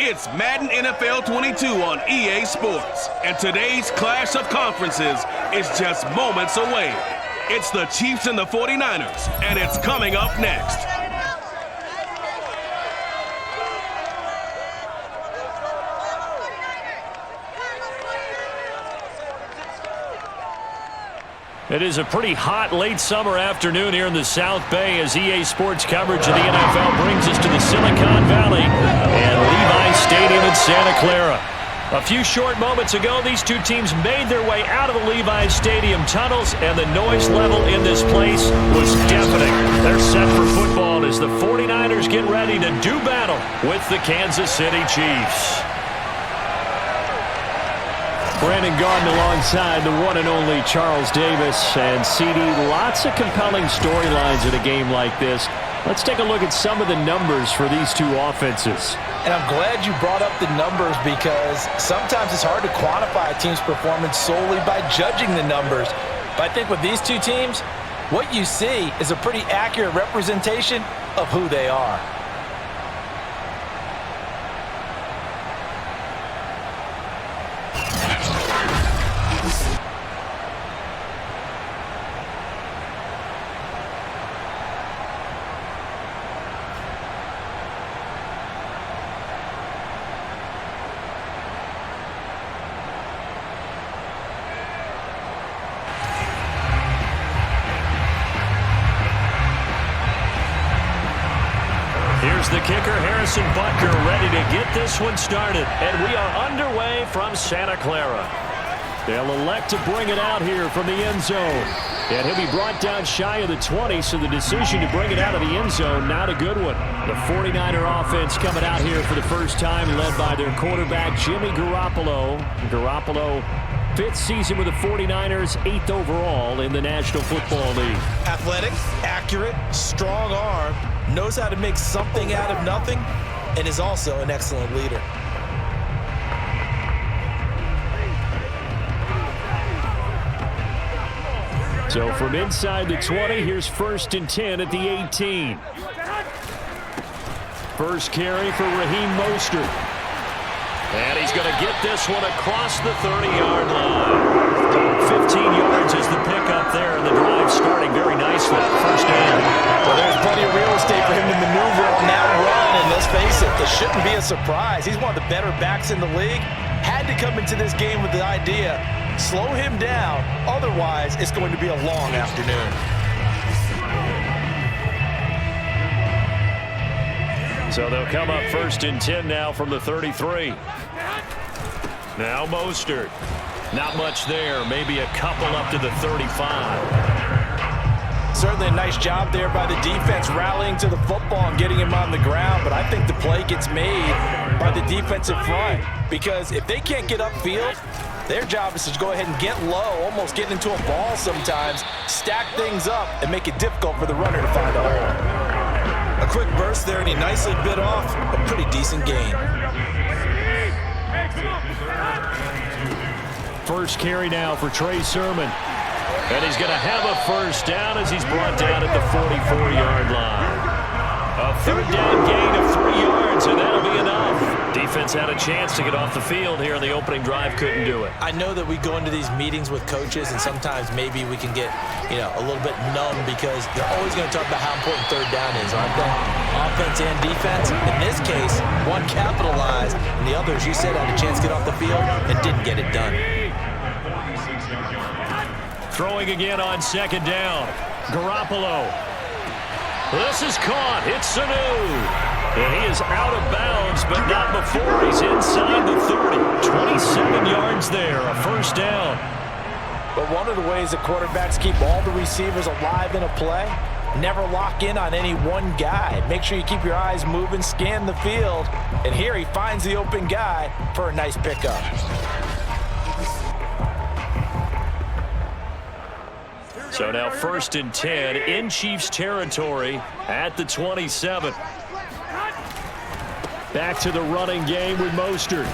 It's Madden NFL 22 on EA Sports, and today's clash of conferences is just moments away. It's the Chiefs and the 49ers, and it's coming up next. It is a pretty hot late summer afternoon here in the South Bay as EA Sports coverage of the NFL brings us to the Silicon Valley and Levi's Stadium in Santa Clara. A few short moments ago, these two teams made their way out of the Levi's Stadium tunnels, and the noise level in this place was deafening. They're set for football as the 49ers get ready to do battle with the Kansas City Chiefs. Brandon Garden alongside the one and only Charles Davis. And CD, lots of compelling storylines in a game like this. Let's take a look at some of the numbers for these two offenses. And I'm glad you brought up the numbers because sometimes it's hard to quantify a team's performance solely by judging the numbers. But I think with these two teams, what you see is a pretty accurate representation of who they are. Here's the kicker, Harrison Butker, ready to get this one started. And we are underway from Santa Clara. They'll elect to bring it out here from the end zone. And he'll be brought down shy of the 20, so the decision to bring it out of the end zone, not a good one. The 49er offense coming out here for the first time, led by their quarterback, Jimmy Garoppolo. Garoppolo, 5th season with the 49ers, 8th overall in the National Football League. Athletic, accurate, strong arm, knows how to make something out of nothing, and is also an excellent leader. So from inside the 20, here's 1st and 10 at the 18. First carry for Raheem Mostert. And he's going to get this one across the 30-yard line. 15 yards is the pickup there, and the drive starting very nicely. First down. Well, there's plenty of real estate for him to maneuver on that run, and let's face it, it shouldn't be a surprise. He's one of the better backs in the league. Had to come into this game with the idea, slow him down, otherwise it's going to be a long afternoon. So they'll come up 1st and 10 now from the 33. Now Mostert. Not much there, maybe a couple up to the 35. Certainly a nice job there by the defense rallying to the football and getting him on the ground, but I think the play gets made by the defensive front because if they can't get upfield, their job is to go ahead and get low, almost get into a ball sometimes, stack things up, and make it difficult for the runner to find a hole. A quick burst there, and he nicely bit off a pretty decent gain. First carry now for Trey Sermon. And he's going to have a first down as he's brought down at the 44-yard line. A 3rd down gain of 3 yards, and that'll be enough. Defense had a chance to get off the field here in the opening drive, couldn't do it. I know that we go into these meetings with coaches, and sometimes maybe we can get, a little bit numb because they're always going to talk about how important 3rd down is, aren't they? Offense and defense. In this case, one capitalized, and the other, as you said, had a chance to get off the field and didn't get it done. Throwing again on 2nd down. Garoppolo. This is caught. It's Sanu. And he is out of bounds, but not before he's inside the 30. 27 yards there, a first down. But one of the ways that quarterbacks keep all the receivers alive in a play, never lock in on any one guy. Make sure you keep your eyes moving, scan the field. And here he finds the open guy for a nice pickup. So now 1st and 10 in Chiefs territory at the 27. Back to the running game with Mostert.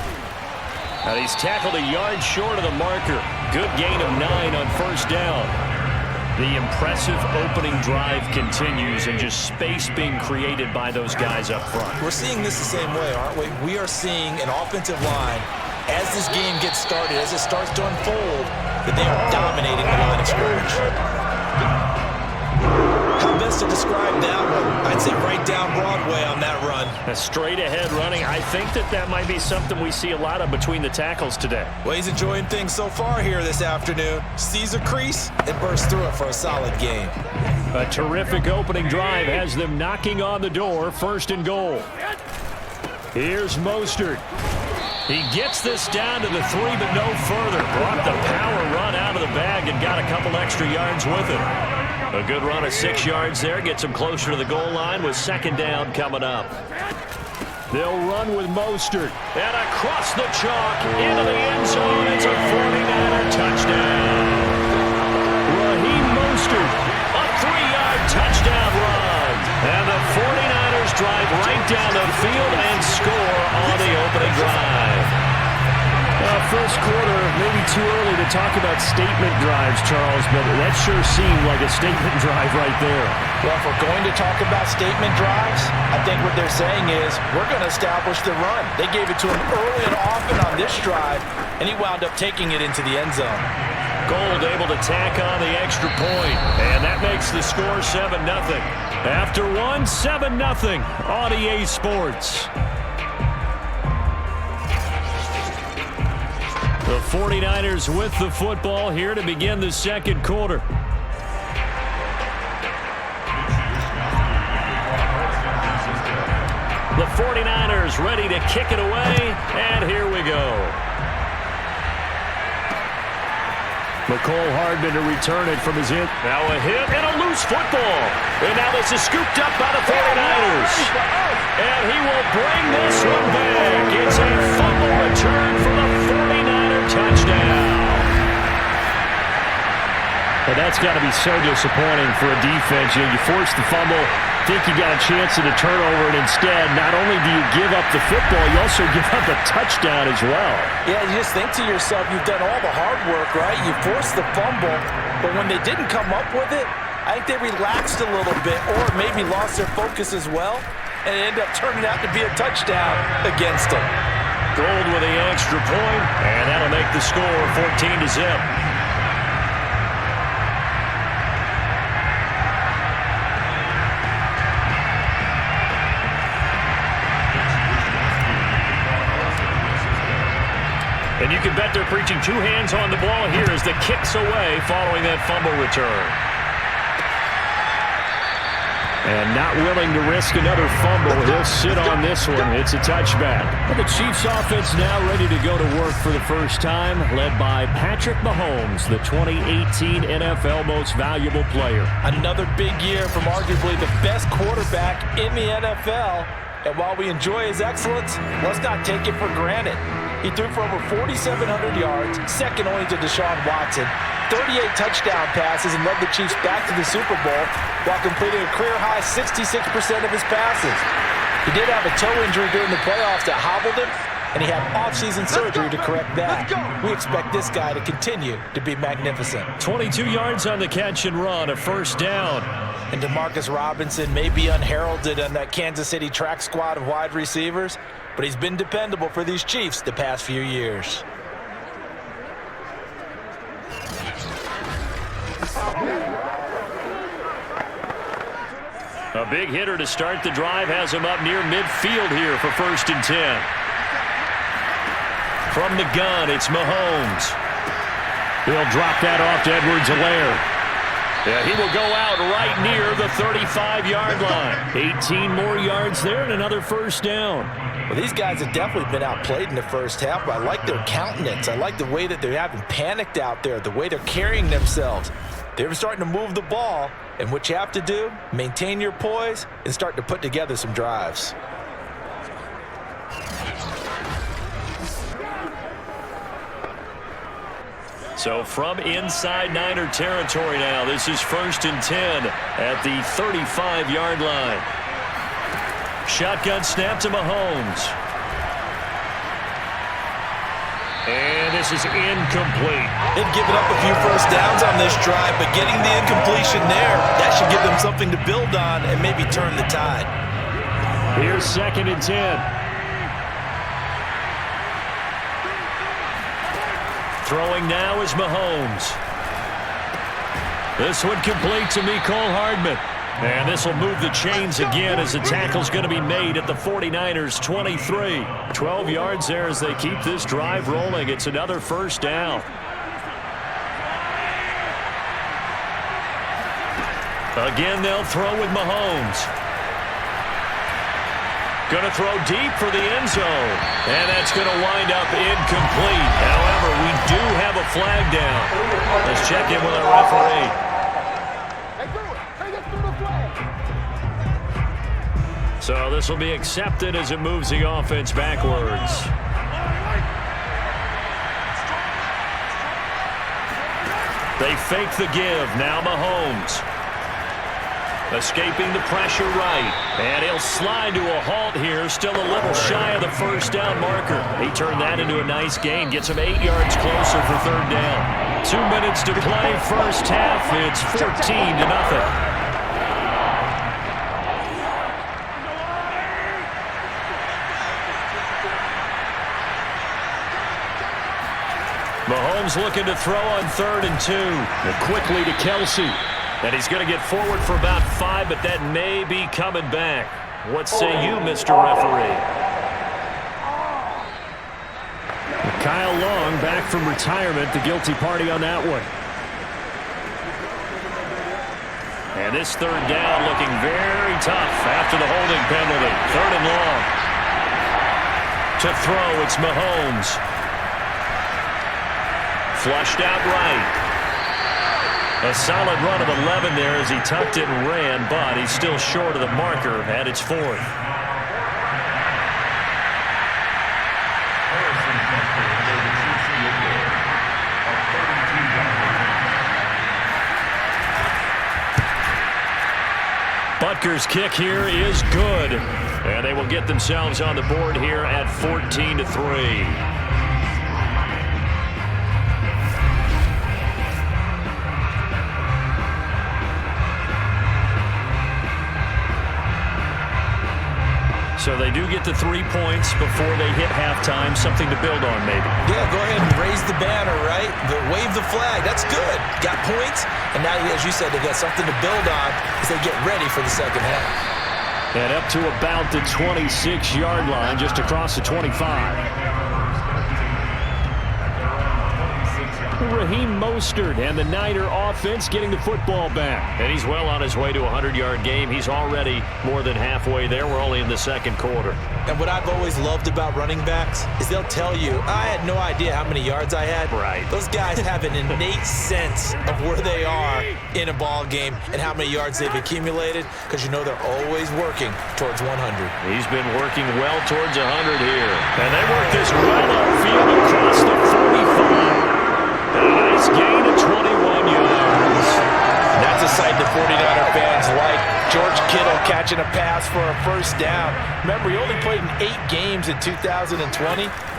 And he's tackled a yard short of the marker. Good gain of 9 on 1st down. The impressive opening drive continues and just space being created by those guys up front. We're seeing this the same way, aren't we? We are seeing an offensive line, as this game gets started, as it starts to unfold, that they are dominating the line of scrimmage. How best to describe that one? I'd say right down Broadway on that run. A straight ahead running. I think that might be something we see a lot of between the tackles today. Well, he's enjoying things so far here this afternoon. Sees a crease and bursts through it for a solid game. A terrific opening drive has them knocking on the door. 1st and goal. Here's Mostert. He gets this down to the 3, but no further. Brought the power run out of the bag and got a couple extra yards with it. A good run of 6 yards there. Gets him closer to the goal line with 2nd down coming up. They'll run with Mostert. And across the chalk into the end zone. It's a 49er touchdown. Raheem Mostert, a 3-yard touchdown run. And the 49ers drive right down the field and score on the opening drive. First quarter, maybe too early to talk about statement drives, Charles, but that sure seemed like a statement drive right there. Well, if we're going to talk about statement drives, I think what they're saying is we're going to establish the run. They gave it to him early and often on this drive, and he wound up taking it into the end zone. Gold able to tack on the extra point, and that makes the score 7-0. After one, 7-0 on EA Sports. The 49ers with the football here to begin the 2nd quarter. The 49ers ready to kick it away, and here we go. McCole Hardman to return it from his hit. Now a hit and a loose football. And now this is scooped up by the 49ers. And he will bring this one back. It's a fumble return for the 49er touchdown. But that's got to be so disappointing for a defense. You force the fumble, think you got a chance at a turnover, and instead, not only do you give up the football, you also give up a touchdown as well. Yeah, you just think to yourself, you've done all the hard work, right? You forced the fumble, but when they didn't come up with it, I think they relaxed a little bit or maybe lost their focus as well, and it ended up turning out to be a touchdown against them. Gold with the extra point, and that'll make the score 14-0. And you can bet they're preaching 2 hands on the ball here as the kick's away following that fumble return. And not willing to risk another fumble. He'll sit on this one. It's a touchback. Well, the Chiefs offense now ready to go to work for the first time, led by Patrick Mahomes, the 2018 NFL Most Valuable Player. Another big year from arguably the best quarterback in the NFL. And while we enjoy his excellence, let's not take it for granted. He threw for over 4,700 yards, second only to Deshaun Watson, 38 touchdown passes, and led the Chiefs back to the Super Bowl while completing a career-high 66% of his passes. He did have a toe injury during the playoffs that hobbled him, and he had off-season surgery to correct that. We expect this guy to continue to be magnificent. 22 yards on the catch and run, a 1st down. And Demarcus Robinson may be unheralded on that Kansas City track squad of wide receivers, but he's been dependable for these Chiefs the past few years. A big hitter to start the drive has him up near midfield here for 1st and 10. From the gun, it's Mahomes. He'll drop that off to Edwards-Helaire. Yeah, he will go out right near the 35-yard line. 18 more yards there and another 1st down. Well, these guys have definitely been outplayed in the first half, but I like their countenance. I like the way that they haven't panicked out there, the way they're carrying themselves. They're starting to move the ball, and what you have to do, maintain your poise and start to put together some drives. So from inside Niner territory now, this is 1st and 10 at the 35-yard line. Shotgun snap to Mahomes. And this is incomplete. They've given up a few first downs on this drive, but getting the incompletion there, that should give them something to build on and maybe turn the tide. Here's 2nd and 10. Throwing now is Mahomes. This one complete to Mecole Hardman. And this will move the chains again as the tackle's going to be made at the 49ers 23. 12 yards there as they keep this drive rolling. It's another first down. Again, they'll throw with Mahomes. Going to throw deep for the end zone. And that's going to wind up incomplete. However, we do have a flag down. Let's check in with our referee. So this will be accepted as it moves the offense backwards. They fake the give. Now Mahomes. Escaping the pressure right. And he'll slide to a halt here. Still a little shy of the first down marker. He turned that into a nice gain. Gets him 8 yards closer for 3rd down. 2 minutes to play first half. It's 14-0. Mahomes looking to throw on 3rd and 2. And quickly to Kelsey. And he's going to get forward for about 5, but that may be coming back. What say you, Mr. Referee? Kyle Long back from retirement, the guilty party on that one. And this 3rd down looking very tough after the holding penalty. 3rd and long. To throw, it's Mahomes. Flushed out right. A solid run of 11 there as he tucked it and ran, but he's still short of the marker at its 4th. Butker's kick here is good. And they will get themselves on the board here at 14-3. So they do get the 3 points before they hit halftime. Something to build on, maybe. Yeah, go ahead and raise the banner, right? Wave the flag. That's good. Got points. And now, as you said, they got something to build on as they get ready for the second half. And up to about the 26-yard line, just across the 25. Raheem Mostert and the Niner offense getting the football back. And he's well on his way to a 100-yard game. He's already more than halfway there. We're only in the 2nd quarter. And what I've always loved about running backs is they'll tell you, I had no idea how many yards I had. Right. Those guys have an innate sense of where they are in a ball game and how many yards they've accumulated, because you know they're always working towards 100. He's been working well towards 100 here. And they work this well upfield across the 45. A nice gain of 21 yards. That's a sight the 49er fans like. George Kittle catching a pass for a first down. Remember, he only played in 8 games in 2020,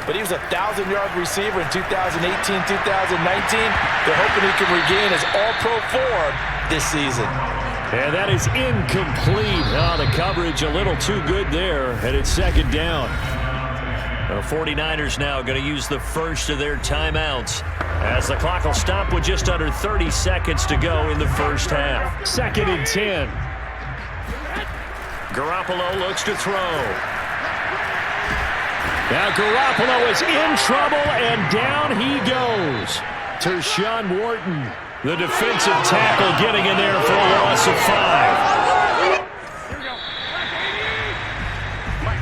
but he was a 1,000-yard receiver in 2018, 2019. They're hoping he can regain his all-pro form this season. And that is incomplete. Oh, the coverage a little too good there, and it's 2nd down. The 49ers now going to use the first of their timeouts as the clock will stop with just under 30 seconds to go in the first half. 2nd and 10. Garoppolo looks to throw. Now Garoppolo is in trouble, and down he goes. Tershawn Wharton, the defensive tackle, getting in there for a loss of 5.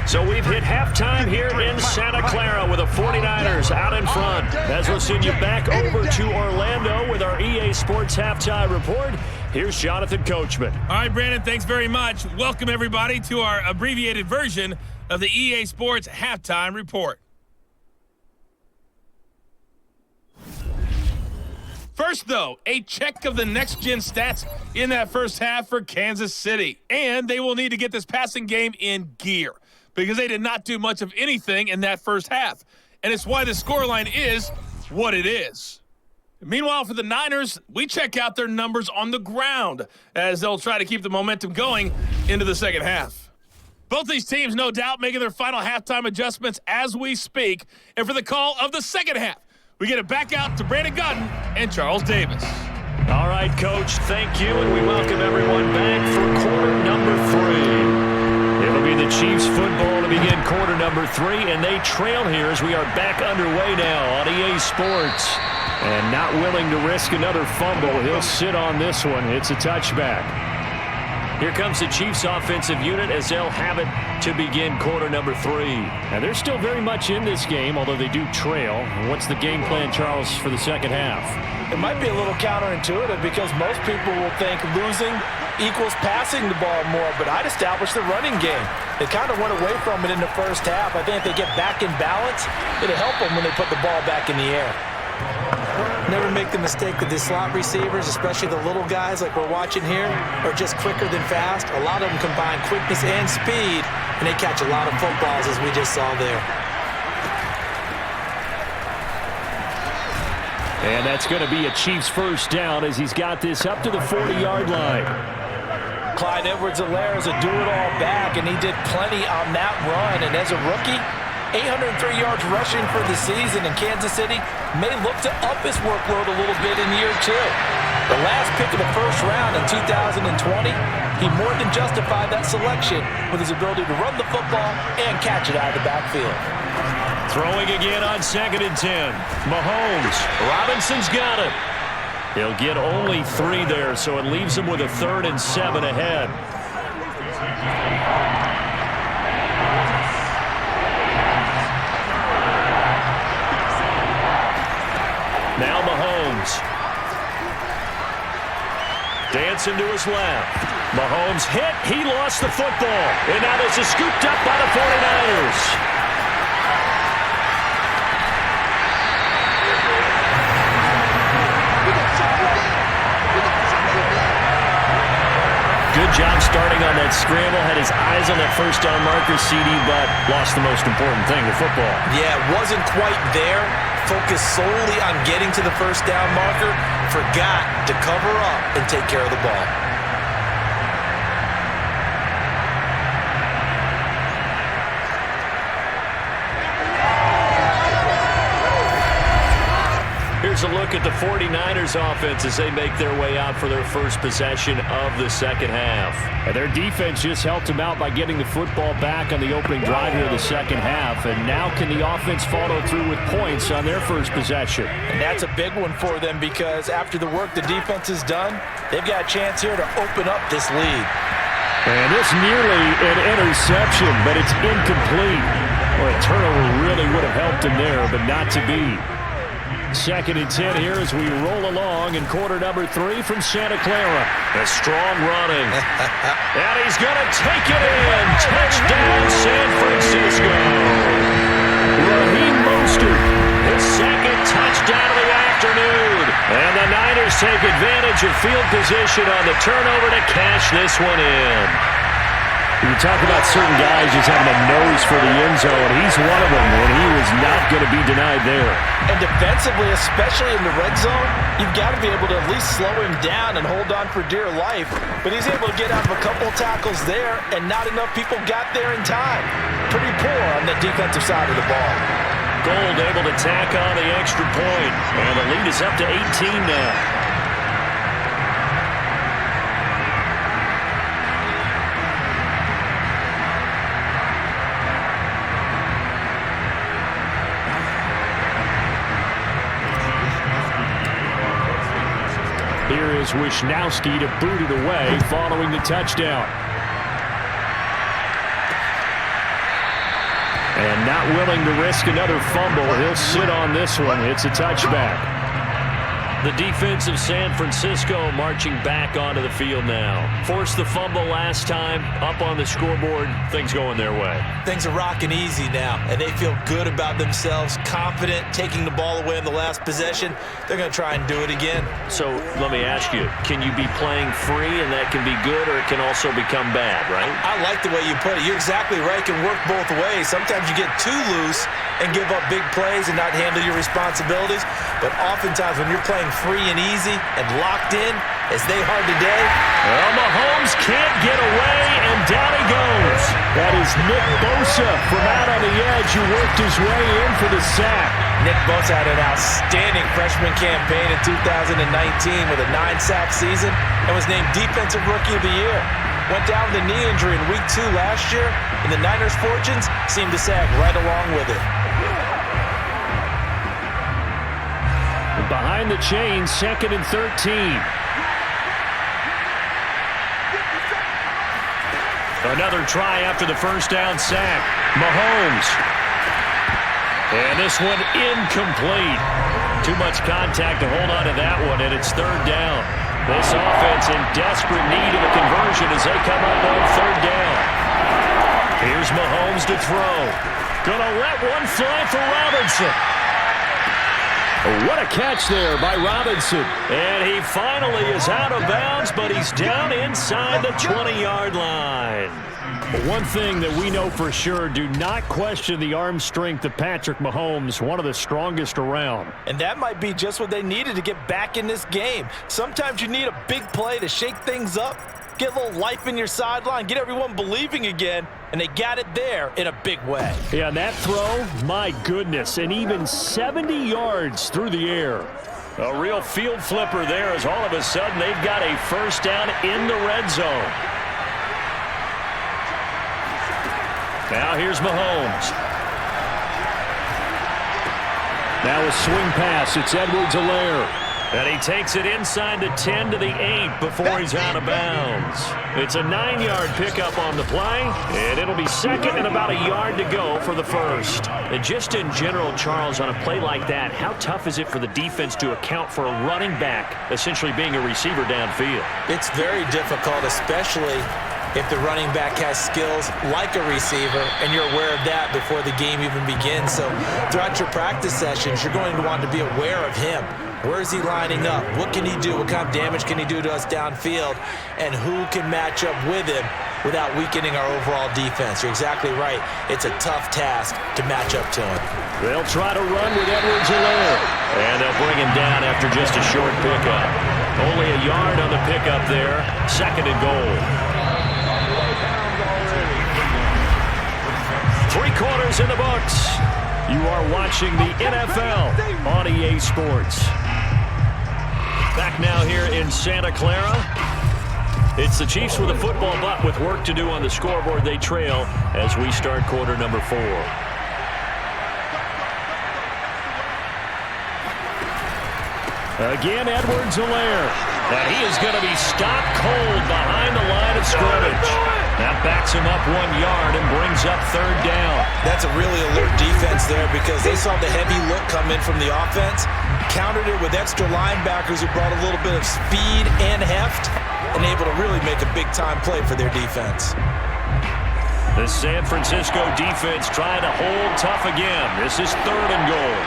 So we've hit halftime here in Santa Clara with the 49ers out in front. As we'll send you back over to Orlando with our EA Sports Halftime Report. Here's Jonathan Coachman. All right, Brandon, thanks very much. Welcome, everybody, to our abbreviated version of the EA Sports Halftime Report. First, though, a check of the next-gen stats in that first half for Kansas City. And they will need to get this passing game in gear, because they did not do much of anything in that first half. and it's why the scoreline is what it is. Meanwhile, for the Niners, we check out their numbers on the ground as they'll try to keep the momentum going into the second half. Both these teams, no doubt, making their final halftime adjustments as we speak. And for the call of the second half, we get it back out to Brandon Gutton and Charles Davis. All right, Coach, thank you, and we welcome everyone back for quarter number 3. It'll be the Chiefs football to begin quarter number 3, and they trail here as we are back underway now on EA Sports. And not willing to risk another fumble, he'll sit on this one. It's a touchback. Here comes the Chiefs offensive unit as they'll have it to begin quarter number 3. Now, they're still very much in this game, although they do trail. What's the game plan, Charles, for the second half? It might be a little counterintuitive because most people will think losing equals passing the ball more, but I'd establish the running game. They kind of went away from it in the first half. I think if they get back in balance, it'll help them when they put the ball back in the air. Never make the mistake that the slot receivers, especially the little guys like we're watching here, are just quicker than fast. A lot of them combine quickness and speed, and they catch a lot of footballs, as we just saw there. And that's going to be a Chiefs first down as he's got this up to the 40-yard line. Clyde Edwards-Helaire is a do-it-all back, and he did plenty on that run. And as a rookie, 803 yards rushing for the season, in Kansas City may look to up his workload a little bit in year 2. The last pick of the first round in 2020, he more than justified that selection with his ability to run the football and catch it out of the backfield. Throwing again on 2nd and 10. Mahomes. Robinson's got it. He'll get only 3 there, so it leaves him with a 3rd and 7 ahead. Now Mahomes. Dancing to his left. Mahomes hit. He lost the football. And now this is scooped up by the 49ers. Good job starting on that scramble. Had his eyes on that first down marker, CD, but lost the most important thing, the football. Yeah, wasn't quite there. Focused solely on getting to the first down marker. Forgot to cover up and take care of the ball. Here's a look at the 49ers offense as they make their way out for their first possession of the second half. And their defense just helped them out by getting the football back on the opening drive here of the second half. And now can the offense follow through with points on their first possession? And that's a big one for them because after the work the defense has done, they've got a chance here to open up this lead. And it's nearly an interception, but it's incomplete. Well, a turnover really would have helped him there, but not to be. 2nd and 10 here as we roll along in quarter number 3 from Santa Clara. A strong running. And he's going to take it in. Touchdown, San Francisco. Raheem Mostert, his 2nd touchdown of the afternoon. And the Niners take advantage of field position on the turnover to cash this one in. You talk about certain guys just having a nose for the end zone. He's one of them, and he was not going to be denied there. And defensively, especially in the red zone, you've got to be able to at least slow him down and hold on for dear life. But he's able to get out of a couple tackles there, and not enough people got there in time. Pretty poor on the defensive side of the ball. Gold able to tack on the extra point, and the lead is up to 18 now. Here is Wisnowski to boot it away following the touchdown. And not willing to risk another fumble. He'll sit on this one. It's a touchback. The defense of San Francisco marching back onto the field now. Forced the fumble last time, up on the scoreboard, things going their way. Things are rocking easy now, and they feel good about themselves, confident, taking the ball away in the last possession. They're going to try and do it again. So let me ask you, can you be playing free and that can be good, or it can also become bad, right? I like the way you put it. You're exactly right. It can work both ways. Sometimes you get too loose and give up big plays and not handle your responsibilities. But oftentimes when you're playing free and easy and locked in, as they are today. Well, Mahomes can't get away, and down he goes. That is Nick Bosa from out on the edge who worked his way in for the sack. Nick Bosa had an outstanding freshman campaign in 2019 with a 9-sack season and was named Defensive Rookie of the Year. Went down with a knee injury in Week 2 last year, and the Niners' fortunes seemed to sag right along with it. Behind the chain, 2nd and 13. Another try after the first down sack. Mahomes. And this one incomplete. Too much contact to hold on to that one, and it's 3rd down. This offense in desperate need of a conversion as they come up on 3rd down. Here's Mahomes to throw. Gonna let one fly for Robinson. What a catch there by Robinson. And he finally is out of bounds, but he's down inside the 20-yard line. One thing that we know for sure, do not question the arm strength of Patrick Mahomes, one of the strongest around. And that might be just what they needed to get back in this game. Sometimes you need a big play to shake things up, get a little life in your sideline, get everyone believing again, and they got it there in a big way. Yeah, and that throw, my goodness, and even 70 yards through the air. A real field flipper there as all of a sudden they've got a first down in the red zone. Now here's Mahomes. Now a swing pass. It's Edwards-Helaire. And he takes it inside the 10 to the 8 before he's out of bounds. It's a 9-yard pickup on the play, and it'll be 2nd and about a yard to go for the first. And just in general, Charles, on a play like that, how tough is it for the defense to account for a running back essentially being a receiver downfield? It's very difficult, especially if the running back has skills like a receiver, and you're aware of that before the game even begins. So throughout your practice sessions, you're going to want to be aware of him. Where is he lining up? What can he do? What kind of damage can he do to us downfield? And who can match up with him without weakening our overall defense? You're exactly right. It's a tough task to match up to him. They'll try to run with Edwards-Helaire. And they'll bring him down after just a short pickup. Only a yard on the pickup there. 2nd and goal. 3 quarters in the books. You are watching the NFL on EA Sports. Back now here in Santa Clara. It's the Chiefs with a football, but with work to do on the scoreboard, they trail as we start quarter number 4. Again, Edwards-Helaire. And he is going to be stopped cold behind the line of scrimmage. That backs him up 1 yard and brings up 3rd down. That's a really alert defense there because they saw the heavy look come in from the offense, countered it with extra linebackers who brought a little bit of speed and heft, and able to really make a big-time play for their defense. The San Francisco defense trying to hold tough again. This is 3rd and goal.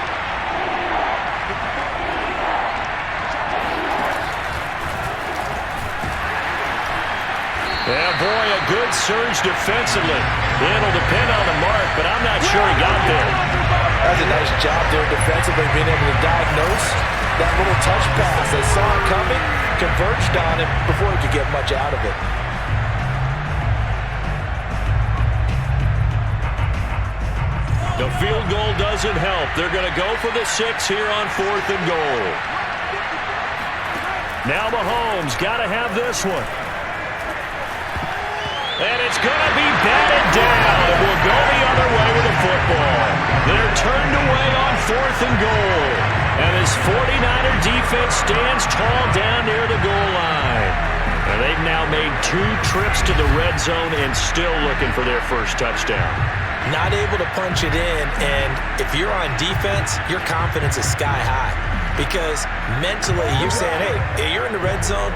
Yeah, boy, a good surge defensively. It'll depend on the mark, but I'm not sure he got there. That was a nice job there defensively, being able to diagnose that little touch pass. They saw it coming, converged on it before he could get much out of it. The field goal doesn't help. They're going to go for the 6 here on 4th and goal. Now Mahomes got to have this one. And it's going to be batted down. It will go the other way with the football. They're turned away on 4th and goal. And this 49er defense stands tall down near the goal line. And they've now made 2 trips to the red zone and still looking for their first touchdown. Not able to punch it in, and if you're on defense, your confidence is sky high. because mentally you're saying, hey, you're in the red zone.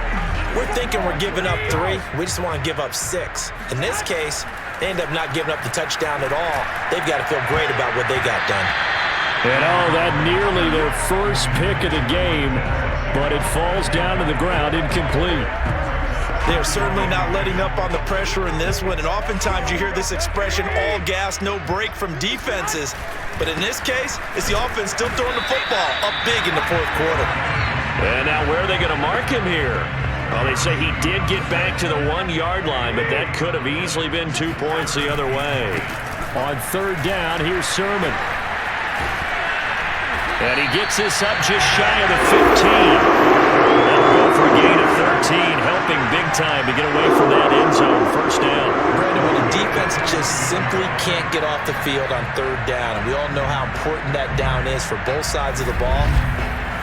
We're thinking we're giving up 3. We just want to give up 6. In this case, they end up not giving up the touchdown at all. They've got to feel great about what they got done. And that nearly their first pick of the game, but it falls down to the ground incomplete. They're certainly not letting up on the pressure in this one, and oftentimes you hear this expression, all gas, no break from defenses. But in this case, it's the offense still throwing the football up big in the 4th quarter. And now where are they going to mark him here? Well, they say he did get back to the 1-yard line, but that could have easily been 2 points the other way. On 3rd down, here's Sermon. And he gets this up just shy of the 15. That'll go for a gain of 13, helping big time to get away from that end zone. 1st down. Brandon, when the defense just simply can't get off the field on 3rd down, and we all know how important that down is for both sides of the ball,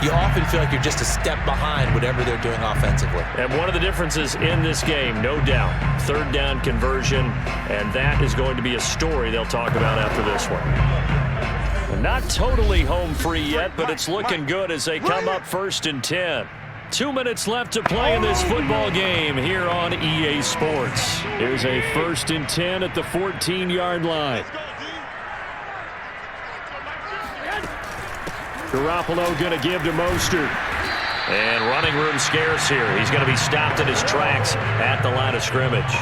you often feel like you're just a step behind whatever they're doing offensively. And one of the differences in this game, no doubt, 3rd down conversion, and that is going to be a story they'll talk about after this one. Not totally home free yet, but it's looking good as they come up 1st and 10. 2 minutes left to play in this football game here on EA Sports. Here's a 1st and 10 at the 14-yard line. Garoppolo going to give to Mostert. And running room scarce here. He's going to be stopped in his tracks at the line of scrimmage.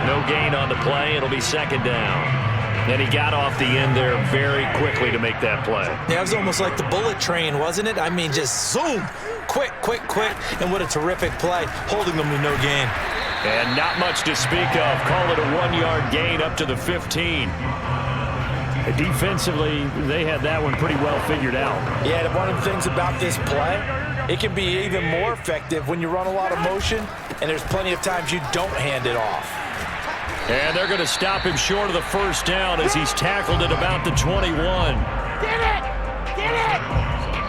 No gain on the play. It'll be 2nd down. And he got off the end there very quickly to make that play. Yeah, it was almost like the bullet train, wasn't it? I mean, just zoom. Quick, quick, quick. And what a terrific play, holding them to no gain. And not much to speak of. Call it a 1-yard gain up to the 15. Defensively, they had that one pretty well figured out. Yeah, one of the things about this play, it can be even more effective when you run a lot of motion, and there's plenty of times you don't hand it off. And they're going to stop him short of the 1st down as he's tackled at about the 21. Get it! Get it!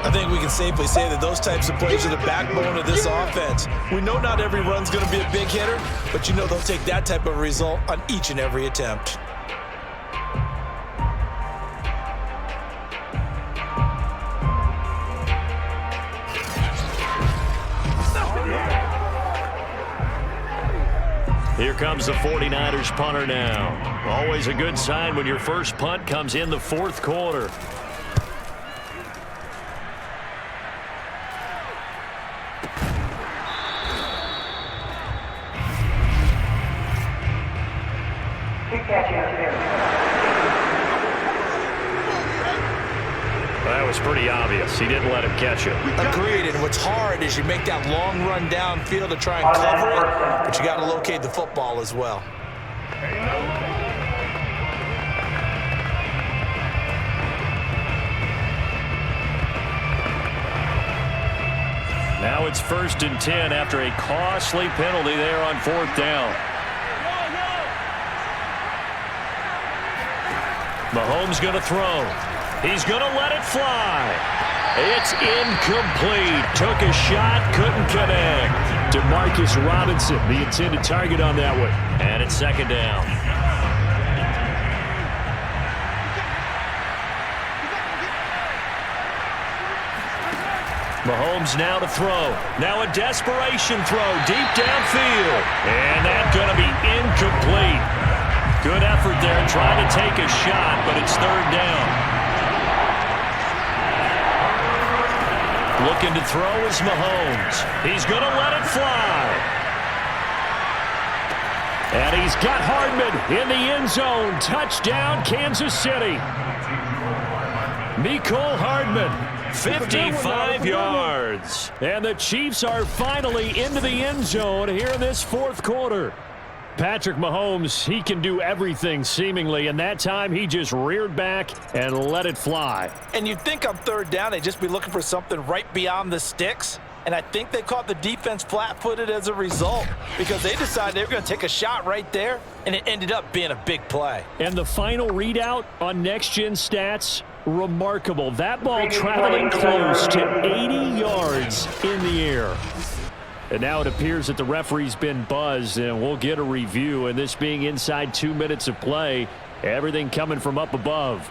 I think we can safely say that those types of plays are the backbone of this offense. We know not every run's going to be a big hitter, but you know they'll take that type of result on each and every attempt. Here comes the 49ers punter now. Always a good sign when your first punt comes in the 4th quarter. That was pretty obvious. He didn't let him catch it. Agreed, and what's hard is you make that long run downfield to try and cover it, but you got to locate the football as well. Now it's 1st and 10 after a costly penalty there on 4th down. Mahomes going to throw. He's going to let it fly. It's incomplete. Took a shot, couldn't connect. Demarcus Robinson, the intended target on that one. And it's 2nd down. Mahomes now to throw. Now a desperation throw deep downfield. And that's going to be incomplete. Good effort there trying to take a shot, but it's 3rd down. Looking to throw is Mahomes. He's going to let it fly. And he's got Hardman in the end zone. Touchdown, Kansas City. Mecole Hardman, 55 yards. And the Chiefs are finally into the end zone here in this 4th quarter. Patrick Mahomes, he can do everything seemingly, and that time he just reared back and let it fly. And you'd think on 3rd down they'd just be looking for something right beyond the sticks, and I think they caught the defense flat-footed as a result because they decided they were going to take a shot right there, and it ended up being a big play. And the final readout on next-gen stats, remarkable. That ball traveling close to 80 yards in the air. And now it appears that the referee's been buzzed, and we'll get a review. And this being inside 2 minutes of play, everything coming from up above.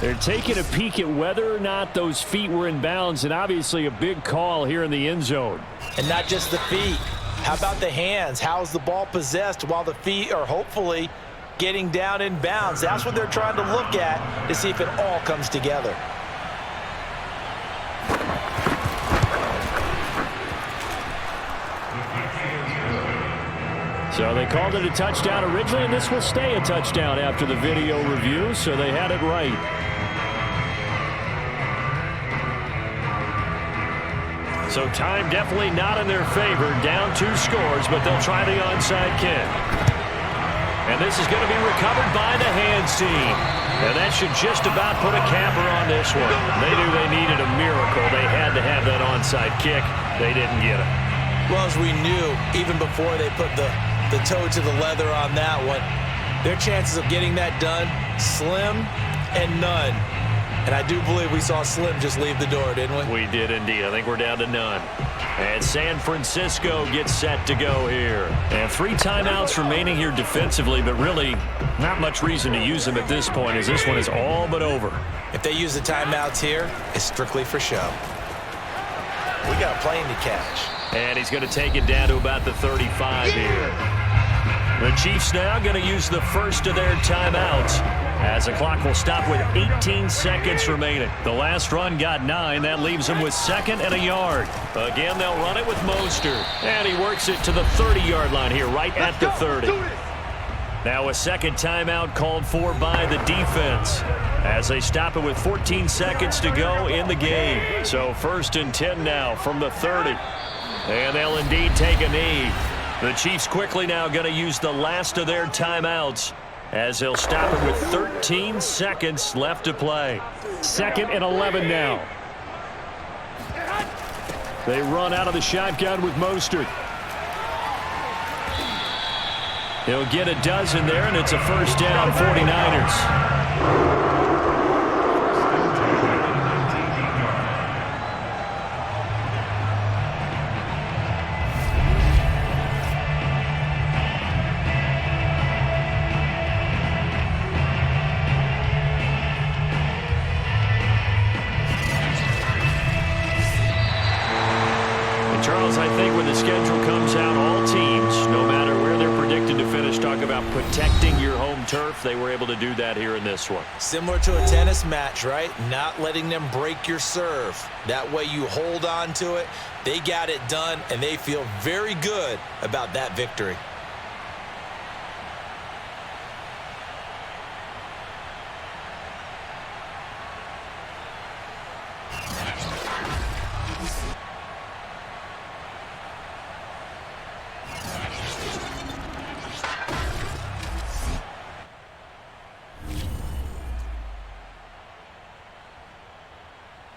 They're taking a peek at whether or not those feet were in bounds, and obviously a big call here in the end zone. And not just the feet. How about the hands? How's the ball possessed while the feet are hopefully getting down in bounds? That's what they're trying to look at to see if it all comes together. So they called it a touchdown originally, and this will stay a touchdown after the video review, so they had it right. So time definitely not in their favor. Down 2 scores, but they'll try the onside kick. And this is going to be recovered by the hands team. And that should just about put a capper on this one. They knew they needed a miracle. They had to have that onside kick. They didn't get it. Well, as we knew, even before they put the toe to the leather on that one, their chances of getting that done, slim and none. And I do believe we saw Slim just leave the door, didn't we? We did indeed. I think we're down to none. And San Francisco gets set to go here. And 3 timeouts remaining here defensively, but really not much reason to use them at this point, as this one is all but over. If they use the timeouts here, it's strictly for show. We got a plane to catch. And he's going to take it down to about the 35 here. The Chiefs now going to use the first of their timeouts, as the clock will stop with 18 seconds remaining. The last run got 9. That leaves him with 2nd and a yard. Again, they'll run it with Mostert. And he works it to the 30-yard line here, right at the 30. Now a second timeout called for by the defense, as they stop it with 14 seconds to go in the game. So 1st and 10 now from the 30. And they'll indeed take a knee. The Chiefs quickly now going to use the last of their timeouts, as they'll stop it with 13 seconds left to play. 2nd and 11 now. They run out of the shotgun with Mostert. He'll get a dozen there, and it's a first down, 49ers. Charles, I think when the schedule comes out, all teams, no matter where they're predicted to finish, talk about protecting your home turf. They were able to do that here in this one. Similar to a tennis match, right? Not letting them break your serve. That way you hold on to it. They got it done, and they feel very good about that victory.